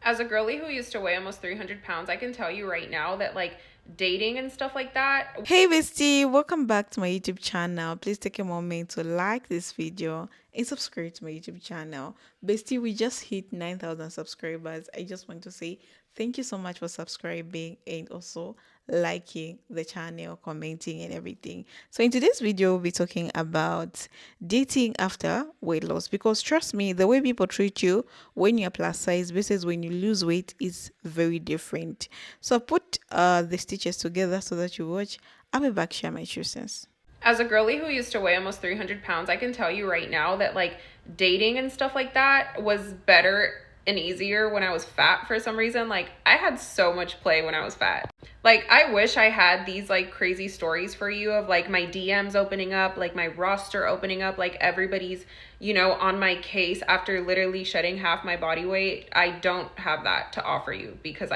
As a girly who used to weigh almost 300 pounds, I can tell you right now that like dating and stuff like that. Hey bestie, welcome back to my YouTube channel. Please take a moment to like this video and subscribe to my YouTube channel. Bestie, we just hit 9,000 subscribers. I just want to say thank you so much for subscribing and also liking the channel, commenting and everything. So in today's video, we'll be talking about dating after weight loss, because trust me, the way people treat you when you're plus size versus when you lose weight is very different. So I put the stitches together so that you watch. I'll be back, share my 2 cents. As a girly who used to weigh almost 300 pounds, I can tell you right now that like dating and stuff like that was better and easier when I was fat for some reason. Like I had so much play when I was fat. Like I wish I had these like crazy stories for you of like my DMs opening up, like my roster opening up, like everybody's, on my case after literally shedding half my body weight. I don't have that to offer you because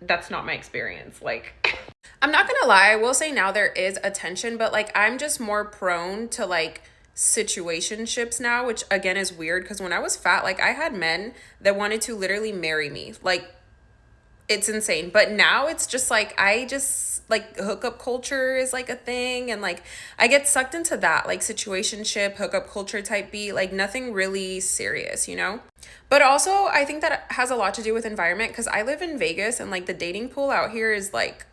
that's not my experience. Like I'm not gonna lie, I will say now there is attention, but like I'm just more prone to like situationships now, which again is weird because when I was fat, like I had men that wanted to literally marry me. Like it's insane. But now it's just like I just like hookup culture is like a thing, and like I get sucked into that like situationship hookup culture type beat, like nothing really serious. But also I think that has a lot to do with environment because I live in Vegas and like the dating pool out here is like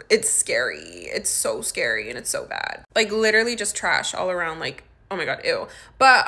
it's scary. It's so scary and it's so bad. Like literally just trash all around. Like, oh my god, ew. But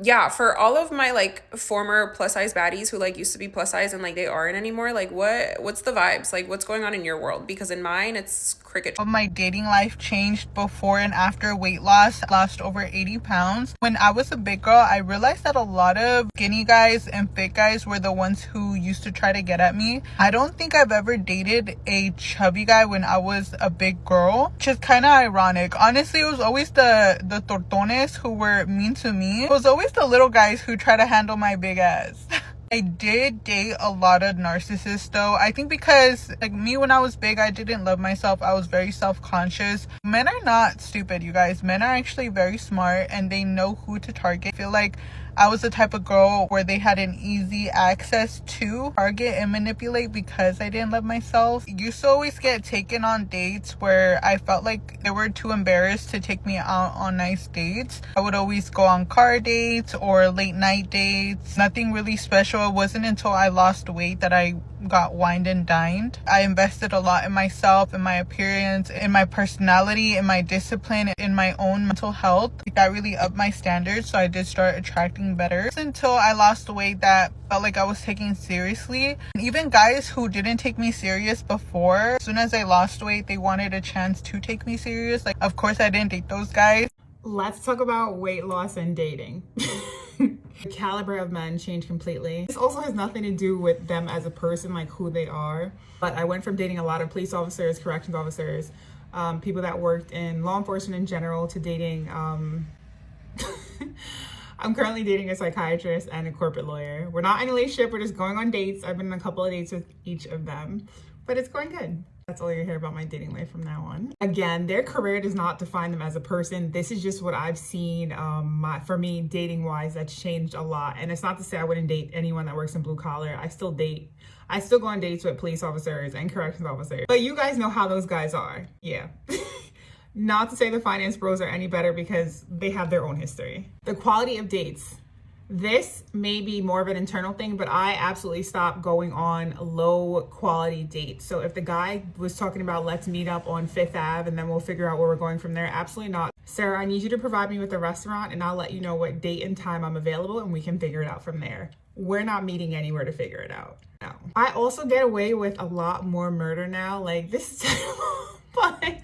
yeah, for all of my like former plus size baddies who like used to be plus size and like they aren't anymore, like what's the vibes? Like what's going on in your world? Because in mine it's cricket. My dating life changed before and after weight loss. I lost over 80 pounds. When I was a big girl, I realized that a lot of skinny guys and fit guys were the ones who used to try to get at me. I don't think I've ever dated a chubby guy when I was a big girl, which is kind of ironic. Honestly, it was always the tortones who were mean to me. It was always the little guys who try to handle my big ass. I did date a lot of narcissists though. I think because like me when I was big, I didn't love myself. I was very self-conscious. Men are not stupid, you guys. Men are actually very smart and they know who to target. I feel like I was the type of girl where they had an easy access to target and manipulate because I didn't love myself. I used to always get taken on dates where I felt like they were too embarrassed to take me out on nice dates. I would always go on car dates or late night dates. Nothing really special. It wasn't until I lost weight that I got wined and dined. I invested a lot in myself, in my appearance, in my personality, in my discipline, in my own mental health. That really upped my standards, so I did start attracting better. Until I lost weight that felt like I was taken seriously. And even guys who didn't take me serious before, as soon as I lost weight, they wanted a chance to take me serious. Like, of course, I didn't date those guys. Let's talk about weight loss and dating. The caliber of men changed completely. This also has nothing to do with them as a person, like who they are. But I went from dating a lot of police officers, corrections officers, people that worked in law enforcement in general, to dating, I'm currently dating a psychiatrist and a corporate lawyer. We're not in a relationship, we're just going on dates. I've been on a couple of dates with each of them, but it's going good. That's all you hear about my dating life from now on. Again, their career does not define them as a person. This is just what I've seen. For me, dating wise, that's changed a lot. And it's not to say I wouldn't date anyone that works in blue collar. I still date. I still go on dates with police officers and corrections officers. But you guys know how those guys are. Yeah. Not to say the finance bros are any better because they have their own history. The quality of dates. This may be more of an internal thing, but I absolutely stopped going on low quality dates. So if the guy was talking about let's meet up on 5th Ave and then we'll figure out where we're going from there, absolutely not. Sarah, I need you to provide me with a restaurant and I'll let you know what date and time I'm available and we can figure it out from there. We're not meeting anywhere to figure it out. No. I also get away with a lot more murder now. Like, this is terrible, but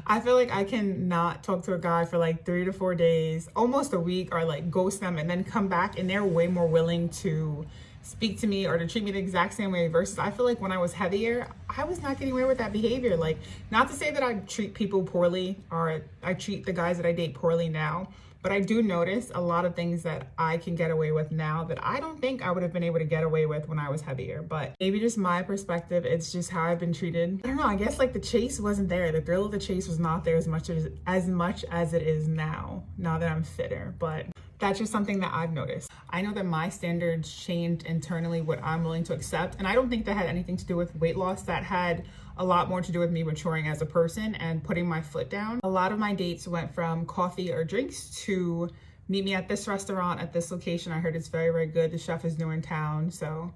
I feel like I can not talk to a guy for like 3 to 4 days, almost a week, or like ghost them and then come back and they're way more willing to speak to me or to treat me the exact same way, versus I feel like when I was heavier, I was not getting away with that behavior. Like, not to say that I treat people poorly or I treat the guys that I date poorly now, but I do notice a lot of things that I can get away with now that I don't think I would have been able to get away with when I was heavier. But maybe just my perspective, it's just how I've been treated. I don't know, I guess like the chase wasn't there. The thrill of the chase was not there as much as it is now that I'm fitter. But That's just something that I've noticed. I know that my standards changed internally, what I'm willing to accept. And I don't think that had anything to do with weight loss. That had a lot more to do with me maturing as a person and putting my foot down. A lot of my dates went from coffee or drinks to meet me at this restaurant at this location. I heard it's very, very good. The chef is new in town. So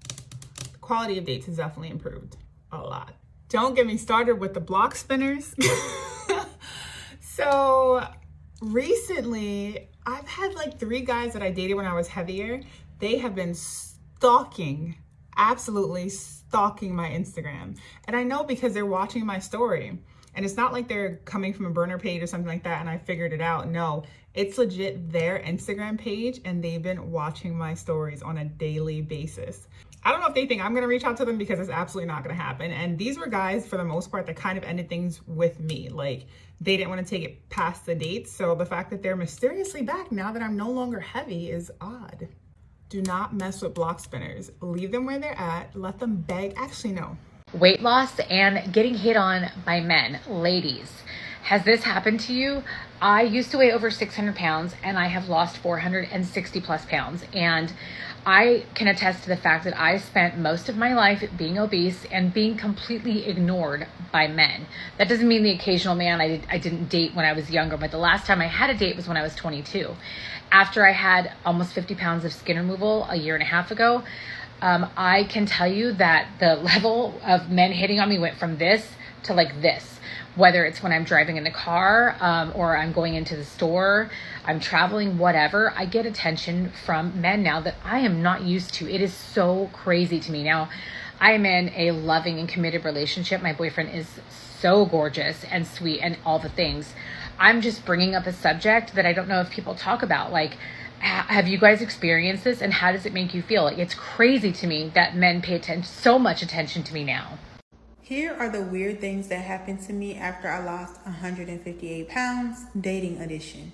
the quality of dates has definitely improved a lot. Don't get me started with the block spinners. So recently, I've had like 3 guys that I dated when I was heavier. They have been stalking, absolutely stalking my Instagram. And I know because they're watching my story. And it's not like they're coming from a burner page or something like that and I figured it out. No, it's legit their Instagram page and they've been watching my stories on a daily basis. I don't know if they think I'm gonna reach out to them because it's absolutely not gonna happen. And these were guys, for the most part, that kind of ended things with me. Like, they didn't want to take it past the date. So the fact that they're mysteriously back now that I'm no longer heavy is odd. Do not mess with block spinners. Leave them where they're at. Let them beg. Actually, no. Weight loss and getting hit on by men. Ladies, has this happened to you? I used to weigh over 600 pounds and I have lost 460 plus pounds. And I can attest to the fact that I spent most of my life being obese and being completely ignored by men. That doesn't mean the occasional man I didn't date when I was younger, but the last time I had a date was when I was 22. After I had almost 50 pounds of skin removal a year and a half ago, I can tell you that the level of men hitting on me went from this to like this. Whether it's when I'm driving in the car or I'm going into the store, I'm traveling, whatever, I get attention from men now that I am not used to. It is so crazy to me. Now, I am in a loving and committed relationship. My boyfriend is so gorgeous and sweet and all the things. I'm just bringing up a subject that I don't know if people talk about. Like, have you guys experienced this and how does it make you feel? Like, it's crazy to me that men pay so much attention to me now. Here are the weird things that happened to me after I lost 158 pounds, dating edition.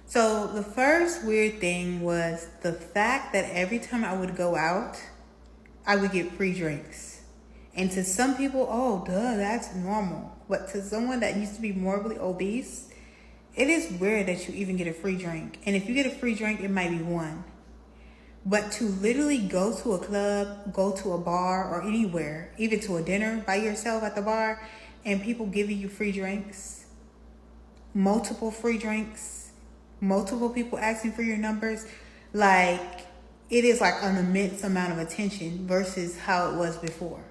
So the first weird thing was the fact that every time I would go out, I would get free drinks. And to some people, oh, duh, that's normal. But to someone that used to be morbidly obese, it is weird that you even get a free drink. And if you get a free drink, it might be one. But to literally go to a club, go to a bar or anywhere, even to a dinner by yourself at the bar, and people giving you free drinks, multiple free drinks, multiple people asking for your numbers, like, it is like an immense amount of attention versus how it was before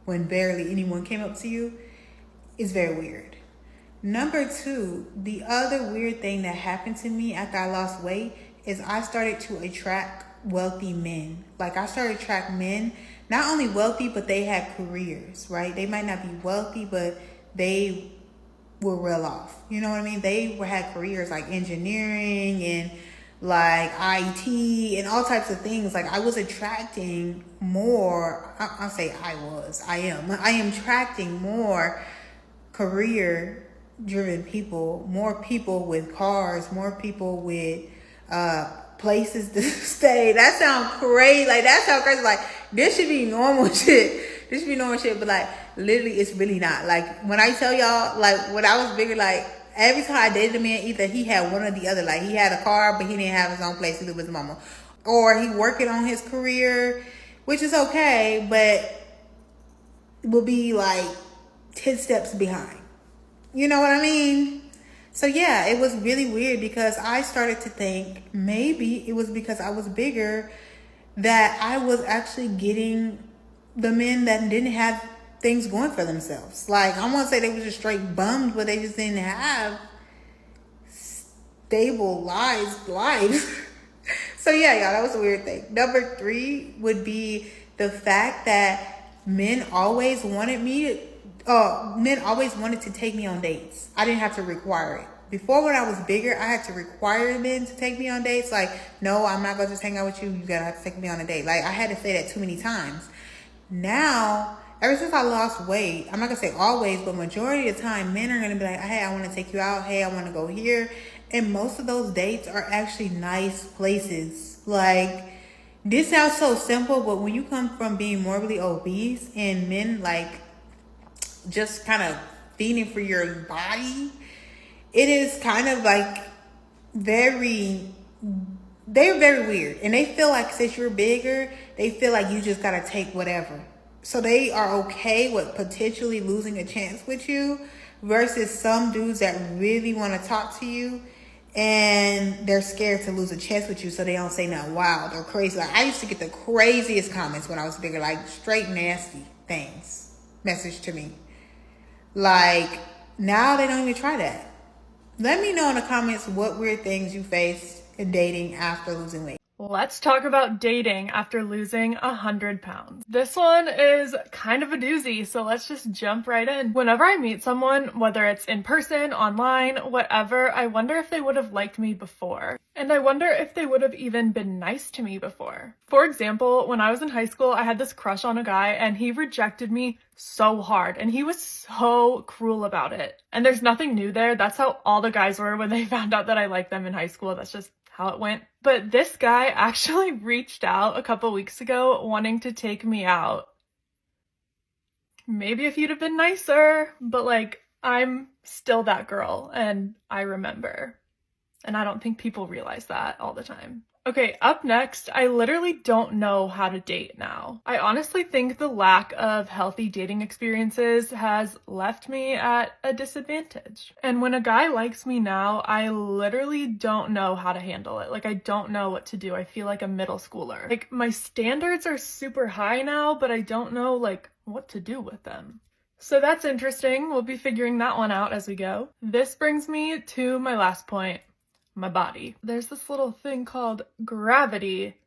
when barely anyone came up to you. Is very weird. Number 2, the other weird thing that happened to me after I lost weight is I started to attract wealthy men. Like, I started to attract men, not only wealthy, but they had careers, right? They might not be wealthy, but they were well off. You know what I mean? They had careers like engineering and like IT and all types of things. Like, I was attracting more, I am attracting more career driven people, more people with cars, more people with places to stay. That sounds crazy. Like, that sounds crazy. Like, this should be normal shit. This should be normal shit. But like, literally, it's really not. Like, when I tell y'all, like, when I was bigger, like, every time I dated a man, either he had one or the other. Like, he had a car, but he didn't have his own place. He lived with his mama. Or he working on his career, which is okay, but will be like 10 steps behind. You know what I mean? So yeah, it was really weird because I started to think maybe it was because I was bigger that I was actually getting the men that didn't have things going for themselves. Like, I won't say they were just straight bummed, but they just didn't have stable lives. So yeah, y'all, that was a weird thing. Number 3 would be the fact that men always wanted to take me on dates. I didn't have to require it. Before, when I was bigger, I had to require men to take me on dates. Like, no, I'm not going to just hang out with you. You got to have to take me on a date. Like, I had to say that too many times. Now, ever since I lost weight, I'm not going to say always, but majority of the time, men are going to be like, hey, I want to take you out. Hey, I want to go here. And most of those dates are actually nice places. Like, this sounds so simple, but when you come from being morbidly obese and men, like, just kind of feeding for your body, it is kind of like very they're very weird, and they feel like since you're bigger, they feel like you just gotta take whatever. So they are okay with potentially losing a chance with you, versus some dudes that really want to talk to you and they're scared to lose a chance with you, so they don't say nothing wild or crazy. Like I used to get the craziest comments when I was bigger, like straight nasty things message to me. Like now they don't even try that. Let me know in the comments what weird things you faced in dating after losing weight. Let's talk about dating after losing 100 pounds. This one is kind of a doozy, so let's just jump right in. Whenever I meet someone, whether it's in person, online, whatever, I wonder if they would have liked me before. And I wonder if they would have even been nice to me before. For example, when I was in high school, I had this crush on a guy and he rejected me so hard and he was so cruel about it. And there's nothing new there. That's how all the guys were when they found out that I liked them in high school. That's just how it went. But this guy actually reached out a couple weeks ago wanting to take me out. Maybe if you'd have been nicer, but like, I'm still that girl and I remember. And I don't think people realize that all the time. Okay, up next, I literally don't know how to date now. I honestly think the lack of healthy dating experiences has left me at a disadvantage. And when a guy likes me now, I literally don't know how to handle it. Like, I don't know what to do. I feel like a middle schooler. Like, my standards are super high now, but I don't know, like, what to do with them. So that's interesting. We'll be figuring that one out as we go. This brings me to my last point. My body. There's this little thing called gravity,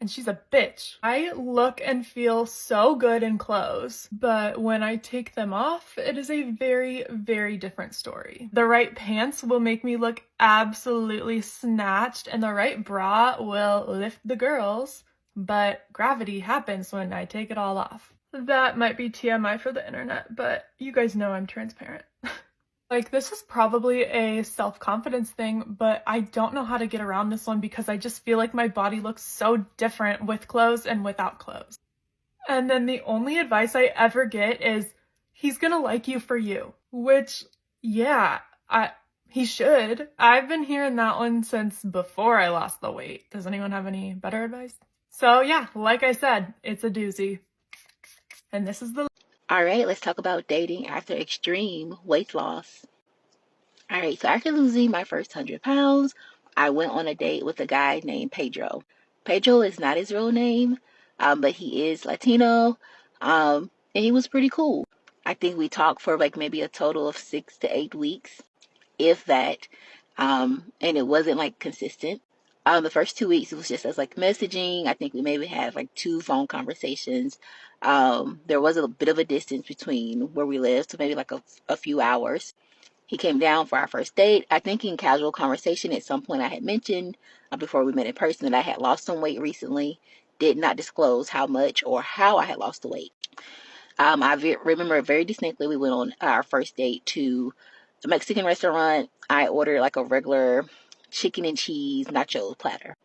and she's a bitch. I look and feel so good in clothes, but when I take them off, it is a very, very different story. The right pants will make me look absolutely snatched, and the right bra will lift the girls, but gravity happens when I take it all off. That might be TMI for the internet, but you guys know I'm transparent. Like, this is probably a self-confidence thing, but I don't know how to get around this one because I just feel like my body looks so different with clothes and without clothes. And then the only advice I ever get is, he's gonna like you for you. Which, yeah, he should. I've been hearing that one since before I lost the weight. Does anyone have any better advice? So yeah, like I said, it's a doozy. And this is the... All right, let's talk about dating after extreme weight loss. All right, so after losing my first 100 pounds, I went on a date with a guy named Pedro. Pedro is not his real name, but he is Latino, and he was pretty cool. I think we talked for like maybe a total of 6 to 8 weeks, if that, and it wasn't like consistent. The first 2 weeks, it was just us like messaging. I think we maybe had like 2 phone conversations. There was a bit of a distance between where we lived, so maybe like a few hours. He came down for our first date. I think in casual conversation at some point I had mentioned before we met in person that I had lost some weight recently. Did not disclose how much or how I had lost the weight. I remember very distinctly we went on our first date to a Mexican restaurant. I ordered like a regular chicken and cheese nacho platter.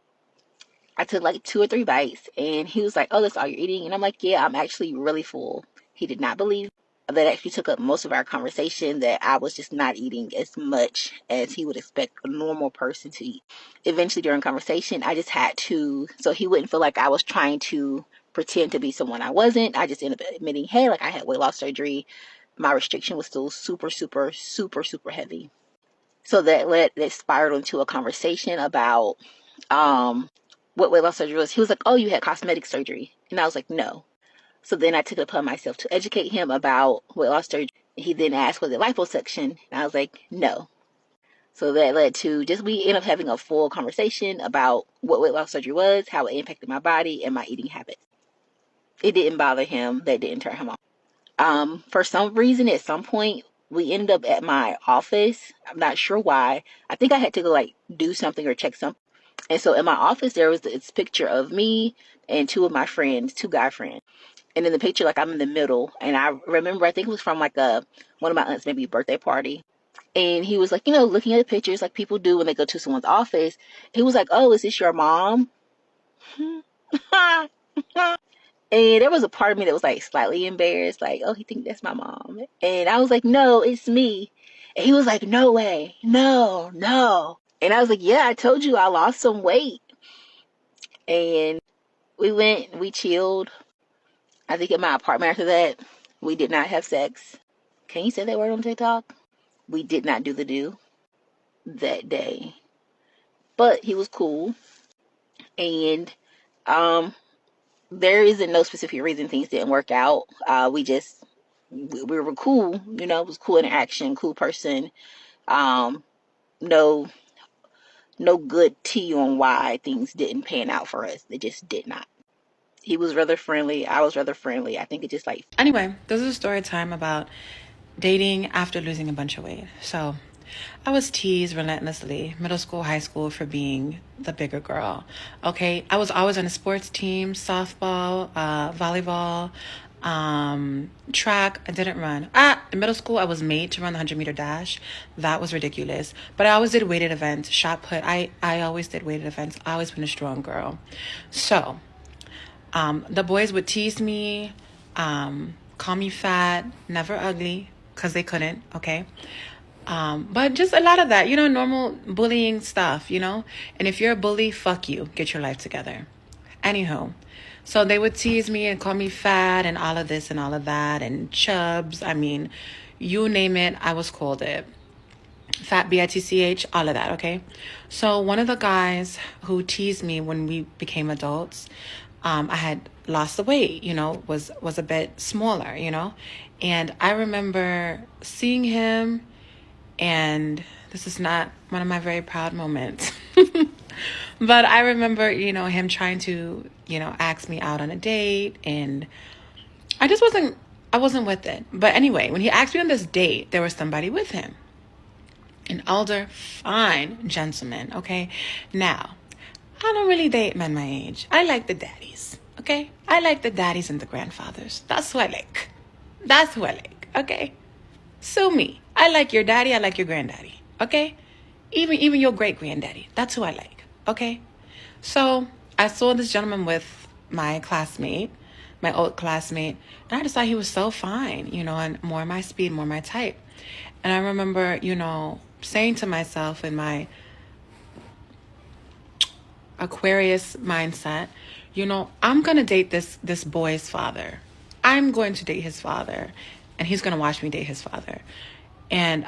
I took like 2 or 3 bites and he was like, "Oh, that's all you're eating?" And I'm like, "Yeah, I'm actually really full." He did not believe. That actually took up most of our conversation, that I was just not eating as much as he would expect a normal person to eat. Eventually during conversation, I just had to, so he wouldn't feel like I was trying to pretend to be someone I wasn't, I just ended up admitting, hey, like I had weight loss surgery. My restriction was still super, super, super, super heavy. So that spiraled into a conversation about what weight loss surgery was. He was like, "Oh, you had cosmetic surgery." And I was like, "No." So then I took it upon myself to educate him about weight loss surgery. He then asked, "Was it liposuction?" And I was like, "No." So that led to we ended up having a full conversation about what weight loss surgery was, how it impacted my body and my eating habits. It didn't bother him. That didn't turn him on. For some reason, at some point, we ended up at my office. I'm not sure why. I think I had to go like do something or check something. And so in my office, there was this picture of me and 2 of my friends, 2 guy friends. And in the picture, like I'm in the middle. And I remember, I think it was from like one of my aunts' maybe birthday party. And he was like, looking at the pictures like people do when they go to someone's office. He was like, "Oh, is this your mom?" And there was a part of me that was like slightly embarrassed, like, "Oh, he think that's my mom." And I was like, "No, it's me." And he was like, "No way, no, no." And I was like, yeah, I told you I lost some weight. And we chilled. I think in my apartment after that. We did not have sex. Can you say that word on TikTok? We did not do that day. But he was cool. And um there isn't no specific reason things didn't work out. We were cool, it was cool interaction, cool person. Um, no no good tea on why things didn't pan out for us. They just did not. He was rather friendly. I was rather friendly. I think it just like Anyway, this is a story time about dating after losing a bunch of weight. So, I was teased relentlessly, middle school, high school, for being the bigger girl. Okay, I was always on a sports team, softball, volleyball, track. I didn't run. In middle school, I was made to run the 100-meter dash. That was ridiculous. But I always did weighted events, shot put. I always did weighted events. I always been a strong girl. So, the boys would tease me, call me fat, never ugly, because they couldn't, okay? But just a lot of that, normal bullying stuff, And if you're a bully, fuck you. Get your life together. Anywho, so they would tease me and call me fat and all of this and all of that and chubs. I mean, you name it, I was called it. Fat, bitch, all of that, okay? So one of the guys who teased me when we became adults, I had lost the weight, was a bit smaller, And I remember seeing him, and this is not one of my very proud moments. But I remember, him trying to, ask me out on a date, and I wasn't with it. But anyway, when he asked me on this date, there was somebody with him. An older, fine gentleman, okay? Now, I don't really date men my age. I like the daddies, okay? I like the daddies and the grandfathers. That's who I like. That's who I like, okay? Sue me. I like your daddy. I like your granddaddy, okay? Even your great-granddaddy. That's who I like, okay? So I saw this gentleman with my classmate, my old classmate, and I just thought he was so fine, and more my speed, more my type. And I remember, saying to myself in my Aquarius mindset, I'm going to date this boy's father. I'm going to date his father, and he's going to watch me date his father. And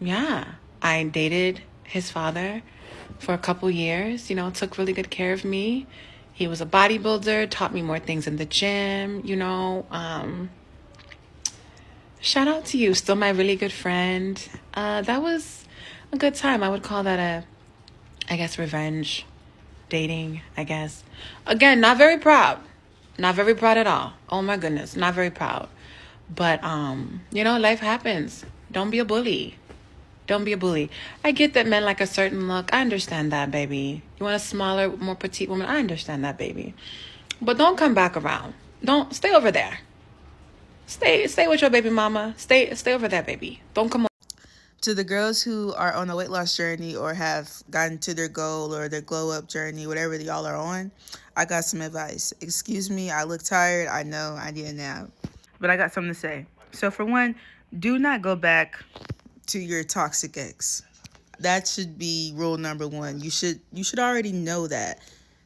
yeah, I dated his father for a couple years, took really good care of me. He was a bodybuilder, taught me more things in the gym, shout out to you, still my really good friend. That was a good time. I would call that revenge dating, I guess. Again, not very proud. Not very proud at all. Oh my goodness, not very proud. But, life happens. Don't be a bully. Don't be a bully. I get that men like a certain look. I understand that, baby. You want a smaller, more petite woman? I understand that, baby. But don't come back around. Don't stay over there. Stay with your baby mama. Stay over there, baby. Don't come on. To the girls who are on a weight loss journey or have gotten to their goal or their glow up journey, whatever y'all are on, I got some advice. Excuse me, I look tired. I know I need a nap. But I got something to say. So for one, do not go back to your toxic ex. That should be rule number one. You should already know that,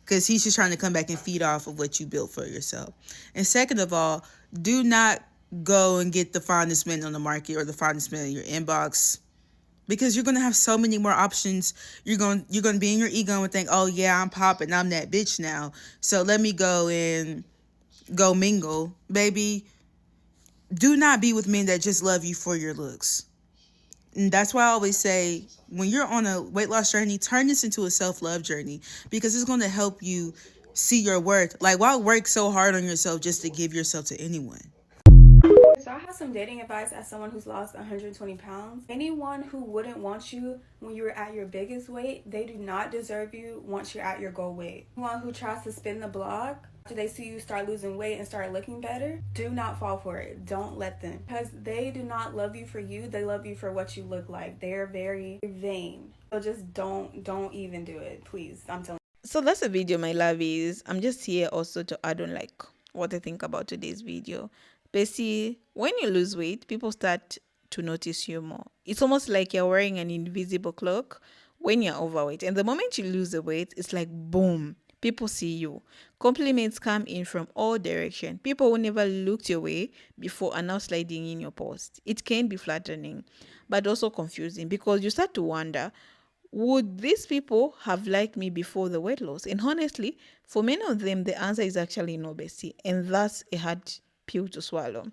because he's just trying to come back and feed off of what you built for yourself. And second of all, do not go and get the fondest men on the market or the fondest men in your inbox, because you're going to have so many more options. You're going to be in your ego and think, oh yeah, I'm popping, I'm that bitch now, so let me go and go mingle. Baby, do not be with men that just love you for your looks. And that's why I always say, when you're on a weight loss journey, turn this into a self-love journey, because it's going to help you see your worth. Like, why work so hard on yourself just to give yourself to anyone? So I have some dating advice as someone who's lost 120 pounds. Anyone who wouldn't want you when you were at your biggest weight, they do not deserve you once you're at your goal weight. Anyone who tries to spin the block after they see you start losing weight and start looking better, do not fall for it. Don't let them. Because they do not love you for you. They love you for what you look like. They're very vain. So just don't even do it, please. I'm telling you. So that's the video, my lovies. I'm just here also to add on what I think about today's video. Basically, when you lose weight, people start to notice you more. It's almost like you're wearing an invisible cloak when you're overweight. And the moment you lose the weight, it's like boom, people see you. Compliments come in from all direction. People who never looked your way before are now sliding in your post. It can be flattering, but also confusing because you start to wonder, would these people have liked me before the weight loss? And honestly, for many of them, the answer is actually no, Bestie. And that's a hard pill to swallow.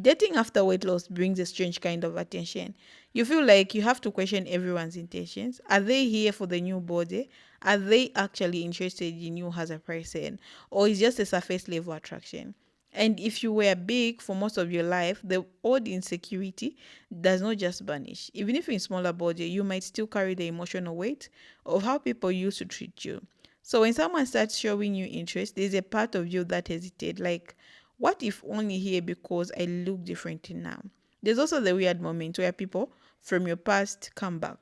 Dating after weight loss brings a strange kind of attention. You feel like you have to question everyone's intentions. Are they here for the new body? Are they actually interested in you as a person? Or is just a surface level attraction? And if you were big for most of your life, the old insecurity does not just vanish. Even if in smaller body, you might still carry the emotional weight of how people used to treat you. So when someone starts showing you interest, there's a part of you that hesitates, like, what if only here because I look different now? There's also the weird moment where people from your past come back.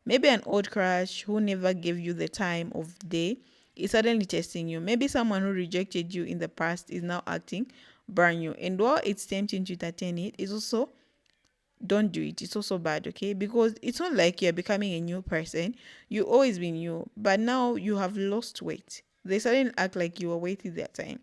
Maybe an old crush who never gave you the time of day is suddenly testing you. Maybe someone who rejected you in the past is now acting brand new. And while it's tempting to entertain it, it's also don't do it. It's also bad, okay? Because it's not like you're becoming a new person. You always been new, but now you have lost weight. They suddenly act like you were waiting their time.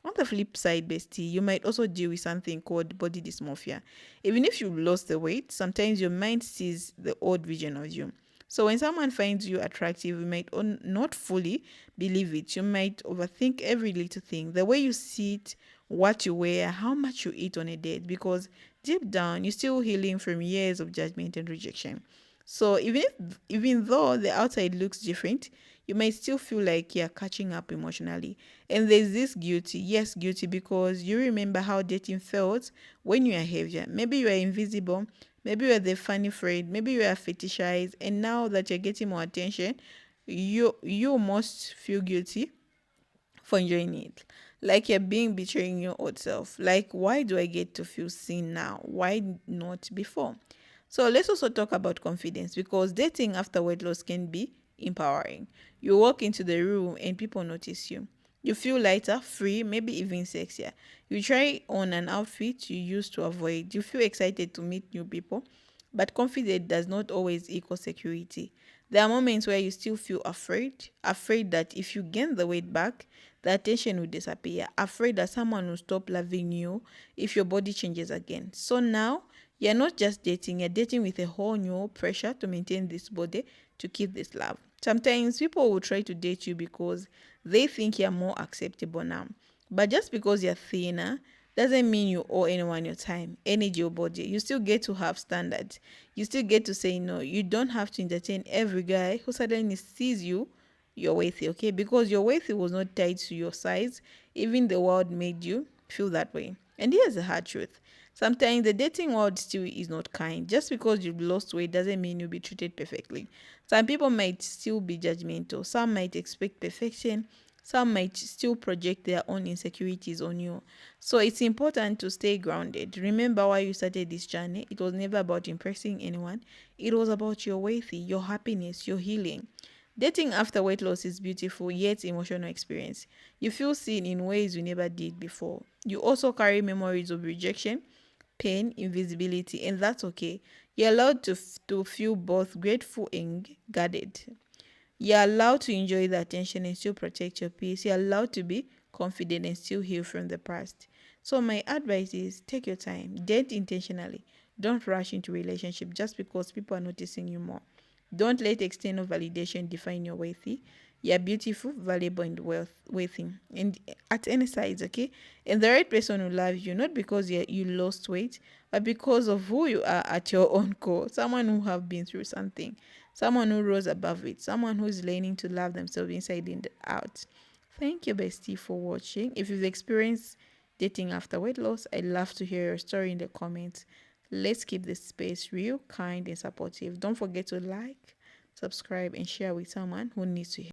On the flip side, bestie, you might also deal with something called body dysmorphia. Even if you lost the weight, sometimes your mind sees the old version of you. So when someone finds you attractive, you might not fully believe it. You might overthink every little thing, the way you sit, what you wear, how much you eat on a date, because deep down you're still healing from years of judgment and rejection. So even though the outside looks different, you might still feel like you're catching up emotionally. And there's this guilty, yes, guilty because you remember how dating felt when you are heavier. Maybe you are invisible, maybe you are the funny friend, maybe you are fetishized, and now that you're getting more attention, you must feel guilty for enjoying it. Like you're being betraying your old self. Like, why do I get to feel seen now? Why not before? So let's also talk about confidence because dating after weight loss can be empowering. You walk into the room and people notice you. You feel lighter, free, maybe even sexier. You try on an outfit you used to avoid. You feel excited to meet new people. But confidence does not always equal security. There are moments where you still feel afraid that if you gain the weight back, the attention will disappear, afraid that someone will stop loving you if your body changes again. So now, you're not just dating, you're dating with a whole new pressure to maintain this body, to keep this love. Sometimes people will try to date you because they think you're more acceptable now. But just because you're thinner doesn't mean you owe anyone your time, energy, or body. You still get to have standards. You still get to say no. You don't have to entertain every guy who suddenly sees you're worthy, okay? Because your worthy was not tied to your size. Even the world made you feel that way. And here's the hard truth. Sometimes the dating world still is not kind. Just because you've lost weight doesn't mean you'll be treated perfectly. Some people might still be judgmental. Some might expect perfection. Some might still project their own insecurities on you. So it's important to stay grounded. Remember why you started this journey. It was never about impressing anyone. It was about your worthy, your happiness, your healing. Dating after weight loss is beautiful yet emotional experience. You feel seen in ways you never did before. You also carry memories of rejection, pain, invisibility, and that's okay. You're allowed to feel both grateful and guarded. You're allowed to enjoy the attention and still protect your peace. You're allowed to be confident and still heal from the past. So my advice is take your time, date intentionally. Don't rush into relationship just because people are noticing you more. Don't let external validation define your worthy. You're beautiful, valuable, and worthy. And at any size, okay? And the right person will love you, not because you lost weight, but because of who you are at your own core. Someone who have been through something. Someone who rose above it. Someone who's learning to love themselves inside and out. Thank you, bestie, for watching. If you've experienced dating after weight loss, I'd love to hear your story in the comments. Let's keep this space real, kind, and supportive. Don't forget to like, subscribe, and share with someone who needs to hear.